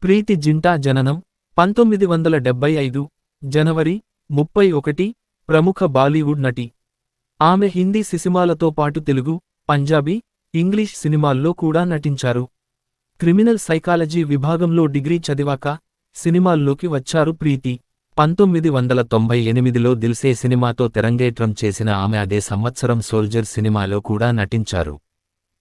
ప్రీతి జింటా జననం 1975 జనవరి 31 ప్రముఖ బాలీవుడ్ నటి. ఆమె హిందీ సినిమాలతో పాటు తెలుగు, పంజాబీ, ఇంగ్లీష్ సినిమాల్లో కూడా నటించారు. క్రిమినల్ సైకాలజీ విభాగంలో డిగ్రీ చదివాక సినిమాల్లోకి వచ్చారు ప్రీతి. 1998లో దిల్సే సినిమాతో తెరంగేట్రం చేసిన ఆమె అదే సంవత్సరం సోల్జర్ సినిమాలో కూడా నటించారు.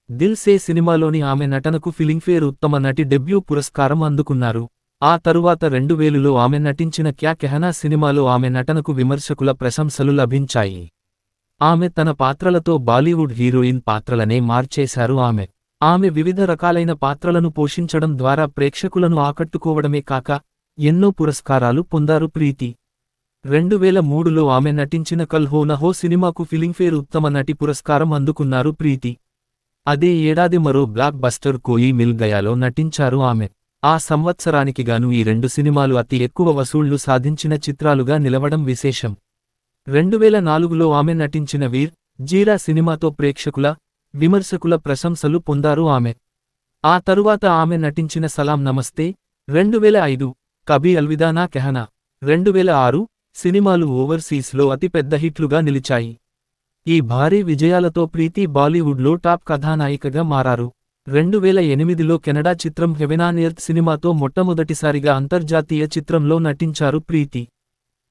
దిల్సే సినిమాలోని ఆమె నటనకు ఫిలింఫేర్ ఉత్తమ నటి డెబ్యూ పురస్కారం అందుకున్నారు. ఆ తరువాత 2000లో ఆమె నటించిన క్యా కెహనా సినిమాలో ఆమె నటనకు విమర్శకుల ప్రశంసలు లభించాయి. ఆమె తన పాత్రలతో బాలీవుడ్ హీరోయిన్ పాత్రలనే మార్చేశారు. ఆమె వివిధ రకాలైన పాత్రలను పోషించడం ద్వారా ప్రేక్షకులను ఆకట్టుకోవడమే కాక ఎన్నో పురస్కారాలు పొందారు ప్రీతి. 2003లో ఆమె నటించిన కల్ హో నా హో సినిమాకు ఫిలింఫేర్ ఉత్తమ నటి పురస్కారం అందుకున్నారు ప్రీతి. అదే ఏడాది మరో బ్లాక్ బస్టర్ కోయి మిల్ గయాలో నటించారు ఆమె. ఆ సంవత్సరానికి గాను ఈ రెండు సినిమాలు అతి ఎక్కువ వసూళ్లు సాధించిన చిత్రాలుగా నిలవడం విశేషం. 2004లో ఆమె నటించిన వీర్ జీరా సినిమాతో ప్రేక్షకుల, విమర్శకుల ప్రశంసలు పొందారు ఆమె. ఆ తరువాత ఆమె నటించిన సలాం నమస్తే, 2005 కభీ అల్విదా నా కెహనా, 2006 సినిమాలు ఓవర్సీస్లో అతిపెద్ద హిట్లుగా నిలిచాయి. ఈ భారీ విజయాలతో ప్రీతి బాలీవుడ్లో టాప్ కథానాయికగా మారారు. 2008లో కెనడా చిత్రం హెవెన్ ఆన్ ఎర్త్ సినిమాతో మొట్టమొదటిసారిగా అంతర్జాతీయ చిత్రంలో నటించారు ప్రీతి.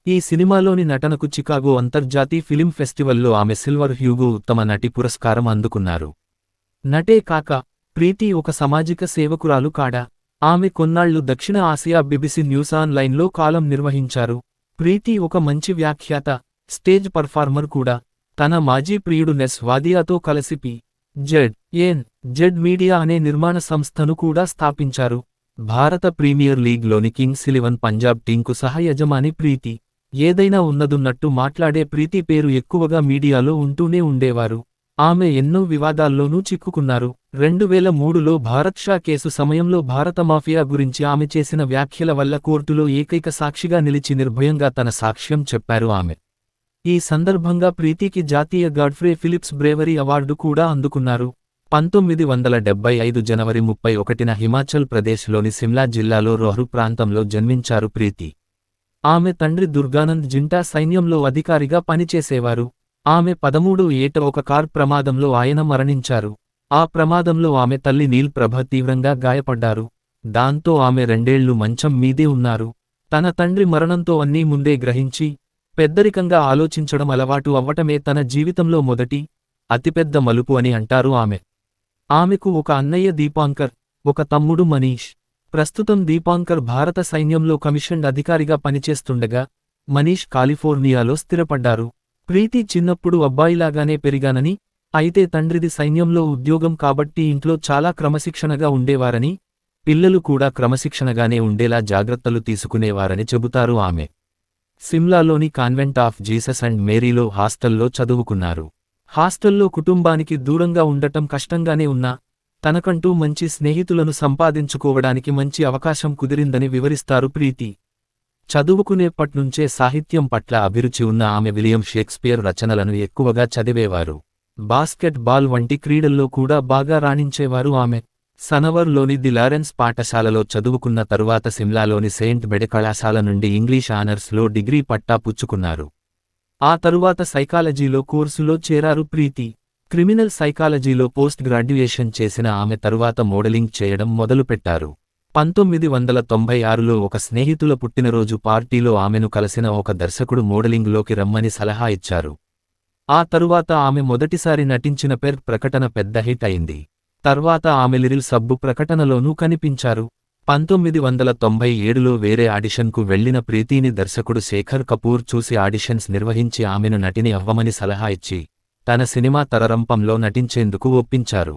ఈ సినిమాలోని నటనకు చికాగో అంతర్జాతీయ ఫిలిం ఫెస్టివల్లో ఆమె సిల్వర్ హ్యూగో ఉత్తమ నటి పురస్కారం అందుకున్నారు. నటే కాక ప్రీతి ఒక సామాజిక సేవకురాలు కాడా. ఆమె కొన్నాళ్లు దక్షిణ ఆసియా బిబిసి న్యూస్ ఆన్లైన్లో కాలం నిర్వహించారు. ప్రీతి ఒక మంచి వ్యాఖ్యాత, స్టేజ్ పర్ఫార్మర్ కూడా. తన మాజీ ప్రియుడు నెస్ వాదియాతో కలిసి జెడ్ మీడియా అనే నిర్మాణ సంస్థను కూడా స్థాపించారు. భారత ప్రీమియర్ లీగ్లోని కింగ్స్ 11 పంజాబ్ టీంకు సహయజమాని ప్రీతి. ఏదైనా ఉన్నదున్నట్టు మాట్లాడే ప్రీతి పేరు ఎక్కువగా మీడియాలో ఉంటూనే ఉండేవారు. ఆమె ఎన్నో వివాదాల్లోనూ చిక్కుకున్నారు. 2003లో భారత్ షా కేసు సమయంలో భారత మాఫియా గురించి ఆమె చేసిన వ్యాఖ్యల వల్ల కోర్టులో ఏకైక సాక్షిగా నిలిచి నిర్భయంగా తన సాక్ష్యం చెప్పారు ఆమె. ఈ సందర్భంగా ప్రీతికి జాతీయ గాడ్ఫ్రే ఫిలిప్స్ బ్రేవరీ అవార్డు కూడా అందుకున్నారు. 1975 జనవరి 31న హిమాచల్ ప్రదేశ్లోని సిమ్లా జిల్లాలో రోహ్రు ప్రాంతంలో జన్మించారు ప్రీతి. ఆమె తండ్రి దుర్గానంద్ జింటా సైన్యంలో అధికారిగా పనిచేసేవారు. ఆమె 13 ఏట ఒక కార్ ప్రమాదంలో ఆయన మరణించారు. ఆ ప్రమాదంలో ఆమె తల్లి నీల్ ప్రభ తీవ్రంగా గాయపడ్డారు. దాంతో ఆమె 2 ఏళ్లు మంచం మీదే ఉన్నారు. తన తండ్రి మరణంతో అన్నీ ముందే గ్రహించి పెద్దరికంగా ఆలోచించడం అలవాటు అవ్వటమే తన జీవితంలో మొదటి, అతిపెద్ద మలుపు అని అంటారు ఆమె. ఆమెకు ఒక అన్నయ్య దీపాంకర్, ఒక తమ్ముడు మనీష్. ప్రస్తుతం దీపాంకర్ భారత సైన్యంలో కమిషన్డ్ అధికారిగా పనిచేస్తుండగా, మనీష్ కాలిఫోర్నియాలో స్థిరపడ్డారు. ప్రీతి చిన్నప్పుడు అబ్బాయిలాగానే పెరిగానని, అయితే తండ్రిది సైన్యంలో ఉద్యోగం కాబట్టి ఇంట్లో చాలా క్రమశిక్షణగా ఉండేవారని, పిల్లలు కూడా క్రమశిక్షణగానే ఉండేలా జాగ్రత్తలు తీసుకునేవారని చెబుతారు ఆమె. సిమ్లాలోని కాన్వెంట్ ఆఫ్ జీసస్ అండ్ మేరీలో హాస్టల్లో చదువుకున్నారు. హాస్టల్లో కుటుంబానికి దూరంగా ఉండటం కష్టంగానే ఉన్నా, తనకంటూ మంచి స్నేహితులను సంపాదించుకోవడానికి మంచి అవకాశం కుదిరిందని వివరిస్తారు ప్రీతి. చదువుకునేప్పట్నుంచే సాహిత్యం పట్ల అభిరుచి ఉన్న ఆమె విలియం షేక్స్పియర్ రచనలను ఎక్కువగా చదివేవారు. బాస్కెట్ బాల్ వంటి క్రీడల్లో కూడా బాగా రాణించేవారు ఆమె. సనవర్లోని ది లారెన్స్ పాఠశాలలో చదువుకున్న తరువాత సిమ్లాలోని సెయింట్ బెడె కళాశాల నుండి ఇంగ్లీష్ ఆనర్స్లో డిగ్రీ పట్టా పుచ్చుకున్నారు. ఆ తరువాత సైకాలజీలో కోర్సులో చేరారు ప్రీతి. క్రిమినల్ సైకాలజీలో పోస్ట్ గ్రాడ్యుయేషన్ చేసిన ఆమె తరువాత మోడలింగ్ చేయడం మొదలుపెట్టారు. 1996లో ఒక స్నేహితుల పుట్టినరోజు పార్టీలో ఆమెను కలిసిన ఒక దర్శకుడు మోడలింగ్లోకి రమ్మని సలహా ఇచ్చారు. ఆ తరువాత ఆమె మొదటిసారి నటించిన పెర్ ప్రకటన పెద్ద హిట్ అయింది. తర్వాత ఆమె లిరిల్ సబ్బు ప్రకటనలోనూ కనిపించారు. 1997లో వేరే ఆడిషన్కు వెళ్లిన ప్రీతిని దర్శకుడు శేఖర్ కపూర్ చూసి ఆడిషన్స్ నిర్వహించి ఆమెను నటిని అవ్వమని సలహా ఇచ్చి, తన సినిమా తరరంపంలో నటించేందుకు ఒప్పించారు.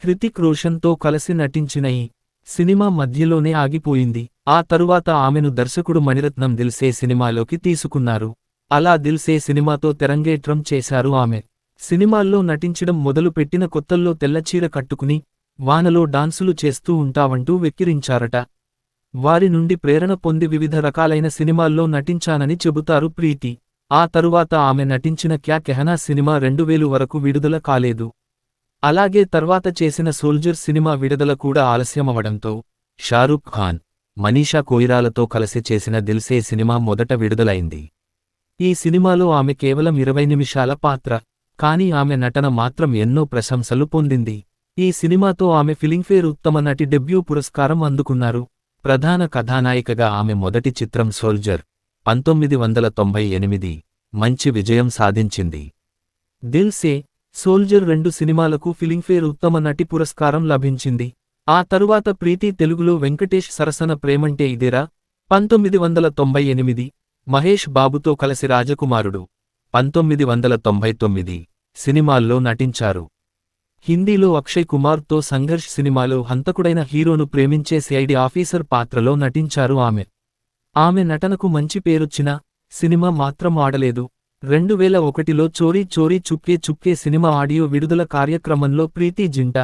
హృతిక్ రోషన్తో కలిసి నటించిన ఈ సినిమా మధ్యలోనే ఆగిపోయింది. ఆ తరువాత ఆమెను దర్శకుడు మణిరత్నం దిల్సే సినిమాలోకి తీసుకున్నారు. అలా దిల్సే సినిమాతో తెరంగేట్రం చేశారు ఆమె. సినిమాల్లో నటించడం మొదలు పెట్టిన కొత్తల్లో తెల్లచీర కట్టుకుని, వానలో డాన్సులు చేస్తూ ఉంటావంటూ వెక్కిరించారట. వారి నుండి ప్రేరణ పొంది వివిధ రకాలైన సినిమాల్లో నటించానని చెబుతారు ప్రీతి. ఆ తరువాత ఆమె నటించిన క్యా కెహనా సినిమా 2000 వరకు విడుదల కాలేదు. అలాగే తర్వాత చేసిన సోల్జర్ సినిమా విడుదల కూడా ఆలస్యమవడంతో షారూఖ్ ఖాన్, మనీషా కోయిరాలతో కలిసి చేసిన దిల్సే సినిమా మొదట విడుదలైంది. ఈ సినిమాలో ఆమె కేవలం 20 నిమిషాల పాత్ర, కానీ ఆమె నటన మాత్రం ఎన్నో ప్రశంసలు పొందింది. ఈ సినిమాతో ఆమె ఫిలింఫేర్ ఉత్తమ నటి డెబ్యూ పురస్కారం అందుకున్నారు. ప్రధాన కథానాయికగా ఆమె మొదటి చిత్రం సోల్జర్ 1998 మంచి విజయం సాధించింది. దిల్ సే సోల్జర్ 2 సినిమాలకు ఫిలింఫేర్ ఉత్తమ నటి పురస్కారం లభించింది. ఆ తరువాత ప్రీతి తెలుగులో వెంకటేష్ సరసన ప్రేమంటే ఇదేరా 1998, మహేష్ బాబుతో కలిసి రాజకుమారుడు 1999 సినిమాల్లో నటించారు. హిందీలో అక్షయ్ కుమార్తో సంఘర్ష్ సినిమాలో హంతకుడైన హీరోను ప్రేమించే సిఐడి ఆఫీసర్ పాత్రలో నటించారు ఆమె. ఆమె నటనకు మంచి పేరొచ్చినా సినిమా మాత్రం ఆడలేదు. 2001లో చోరీ చోరీ చుప్కే చుప్కే సినిమా ఆడియో విడుదల కార్యక్రమంలో ప్రీతి జింట.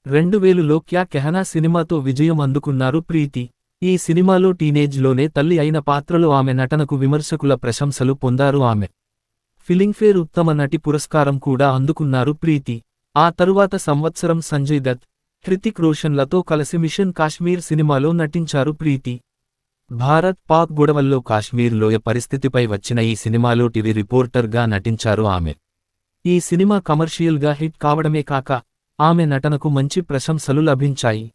2000లో క్యా కెహనా సినిమాతో విజయం అందుకున్నారు ప్రీతి. ఈ సినిమాలో టీనేజ్లోనే తల్లి అయిన పాత్రలో ఆమె నటనకు విమర్శకుల ప్రశంసలు పొందారు ఆమె. ఫిలింఫేర్ ఉత్తమ నటి పురస్కారం కూడా అందుకున్నారు ప్రీతి. ఆ తరువాత సంవత్సరం సంజయ్ దత్, హృతిక్ రోషన్లతో కలిసి మిషన్ కాశ్మీర్ సినిమాలో నటించారు ప్రీతి. భారత్-పాక్ గొడవల్లో కాశ్మీర్ లోయ పరిస్థితిపై వచ్చిన ఈ సినిమాలో టీవీ రిపోర్టర్గా నటించారు ఆమె. ఈ సినిమా కమర్షియల్గా హిట్ కావడమే కాక ఆమె నటనకు మంచి ప్రశంసలు లభించాయి.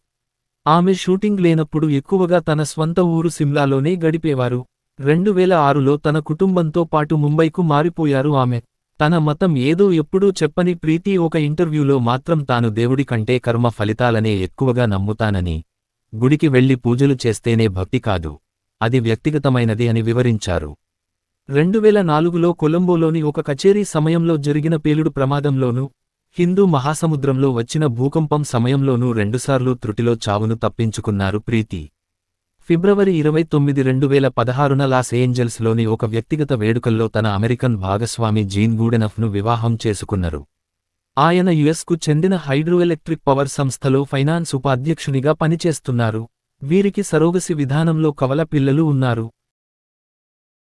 ఆమె షూటింగ్ లేనప్పుడు ఎక్కువగా తన స్వంత ఊరు సిమ్లాలోనే గడిపేవారు. 2006లో తన కుటుంబంతో పాటు ముంబైకు మారిపోయారు ఆమె. తన మతం ఏదో ఎప్పుడూ చెప్పని ప్రీతి ఒక ఇంటర్వ్యూలో మాత్రం తాను దేవుడి కంటే కర్మ ఫలితాలనే ఎక్కువగా నమ్ముతానని, గుడికి వెళ్లి పూజలు చేస్తేనే భక్తి కాదు, అది వ్యక్తిగతమైనది అని వివరించారు. 2004లో కొలంబోలోని ఒక కచేరీ సమయంలో జరిగిన పేలుడు ప్రమాదంలోనూ, హిందూ మహాసముద్రంలో వచ్చిన భూకంపం సమయంలోనూ 2 సార్లు త్రుటిలో చావును తప్పించుకున్నారు ప్రీతి. ఫిబ్రవరి 29, 2016న లాస్ ఏంజల్స్లోని ఒక వ్యక్తిగత వేడుకల్లో తన అమెరికన్ భాగస్వామి జీన్ గూడెనఫ్ను వివాహం చేసుకున్నారు. ఆయన యుఎస్కు చెందిన హైడ్రోఎలెక్ట్రిక్ పవర్ సంస్థలో ఫైనాన్స్ ఉపాధ్యక్షునిగా పనిచేస్తున్నారు. వీరికి సరోగసి విధానంలో కవల పిల్లలు ఉన్నారు.